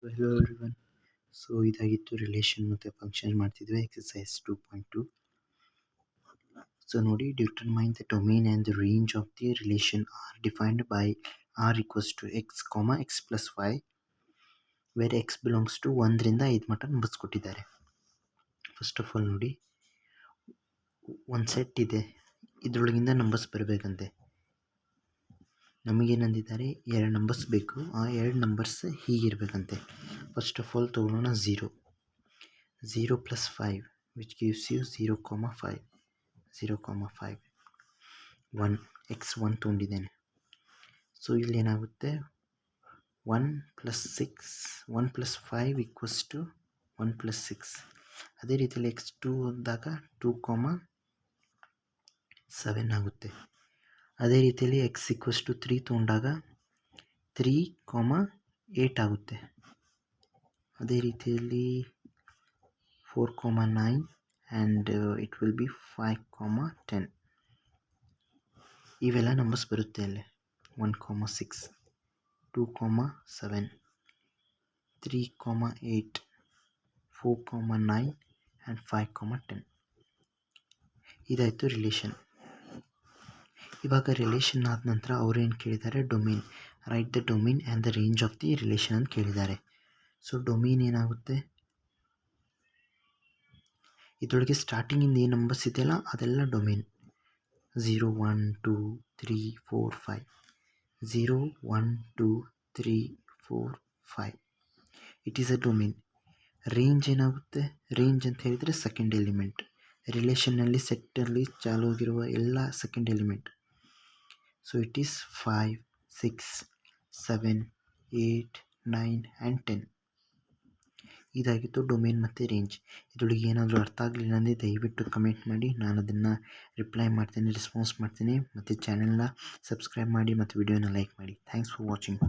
Hello everyone. So ಇದಾಗಿತ್ತು relation ಮತ್ತು function ಮಾಡ್ತಿದ್ವಿ ಎಕ್ಸಸೈಸ್ 2.2. ಸೊ ನೋಡಿ, determine the domain and the range of the relation R defined by R equals to x x plus y where x belongs to 1ರಿಂದ 5 ಮಟ್ಟ numbers ಕೊಟ್ಟಿದ್ದಾರೆ. First of all ನೋಡಿ, ಒಂದು set ಇದೆ, ಇದರೊಳಗಿಂದ numbers ಬರಬೇಕಂತೆ. ನಮಗೇನಂದಿದ್ದಾರೆ, 2 numbers ಬೇಕು. ಆ 2 numbers ಹೀಗಿರಬೇಕಂತೆ. First of all ತೊಗೊಳ್ಳೋಣ 0 plus 5 which gives you 0,5 1 x1 ತೊಗೊಂಡಿದ್ದೇನೆ. ಸೊ ಇಲ್ಲಿ ಏನಾಗುತ್ತೆ, 1 ಪ್ಲಸ್ 5 ಈಕ್ವಲ್ಸ್ ಟು 1 ಪ್ಲಸ್ 6. ಅದೇ ರೀತಿಯಲ್ಲಿ x2 ಅಂದಾಗ 2,7 ಆಗುತ್ತೆ. ಅದೇ ರೀತಿಯಲ್ಲಿ x ಈಕ್ವಲ್ಸ್ ಟು 3 ತೊಗೊಂಡಾಗ 3,8 ಆಗುತ್ತೆ. ಅದೇ ರೀತಿಯಲ್ಲಿ 4,9 ಆ್ಯಂಡ್ ಇಟ್ ವಿಲ್ ಬಿ 5,10. ಇವೆಲ್ಲ ನಂಬರ್ಸ್ ಬರುತ್ತೆ ಅಲ್ಲಿ. 1,6 2,7 3,8 4,9 ಆ್ಯಂಡ್ 5,10. ಇದಾಯಿತು ರಿಲೇಷನ್. ಇವಾಗ ರಿಲೇಷನ್ ಆದ ನಂತರ ಅವ್ರೇನು ಕೇಳಿದ್ದಾರೆ, domain. Right the domain and the range of the relation ಅಂತ ಕೇಳಿದ್ದಾರೆ. ಸೊ ಡೊಮೇನ್ ಏನಾಗುತ್ತೆ, ಇದರೊಳಗೆ ಸ್ಟಾರ್ಟಿಂಗಿಂದ ಏನು ನಂಬರ್ಸ್ ಇದೆಯಲ್ಲ ಅದೆಲ್ಲ domain. 0 1 2 3 4 5 0 1 2 3 4 5 it is a domain. Range ಏನಾಗುತ್ತೆ, ರೇಂಜ್ ಅಂತ ಹೇಳಿದರೆ ಸೆಕೆಂಡ್ ಎಲಿಮೆಂಟ್. ರಿಲೇಷನ್ನಲ್ಲಿ ಸೆಟ್ಟಲ್ಲಿ ಚಾಲು ಆಗಿರುವ ಎಲ್ಲ second element. So it is 5 6 7 8 9 and 10. ಇದಾಗಿತ್ತು ಡೊಮೇನ್ ಮತ್ತು ರೇಂಜ್. ಇದರೊಳಗೆ ಏನಾದರೂ ಅರ್ಥ ಆಗಲಿಲ್ಲ ಅಂದರೆ ದಯವಿಟ್ಟು ಕಮೆಂಟ್ ಮಾಡಿ, ನಾನು ಅದನ್ನು ರಿಪ್ಲೈ ಮಾಡ್ತೀನಿ, ರೆಸ್ಪಾನ್ಸ್ ಮಾಡ್ತೀನಿ. ಮತ್ತು ಚಾನೆಲ್ನ ಸಬ್ಸ್ಕ್ರೈಬ್ ಮಾಡಿ ಮತ್ತು ವಿಡಿಯೋನ ಲೈಕ್ ಮಾಡಿ. Thanks for watching.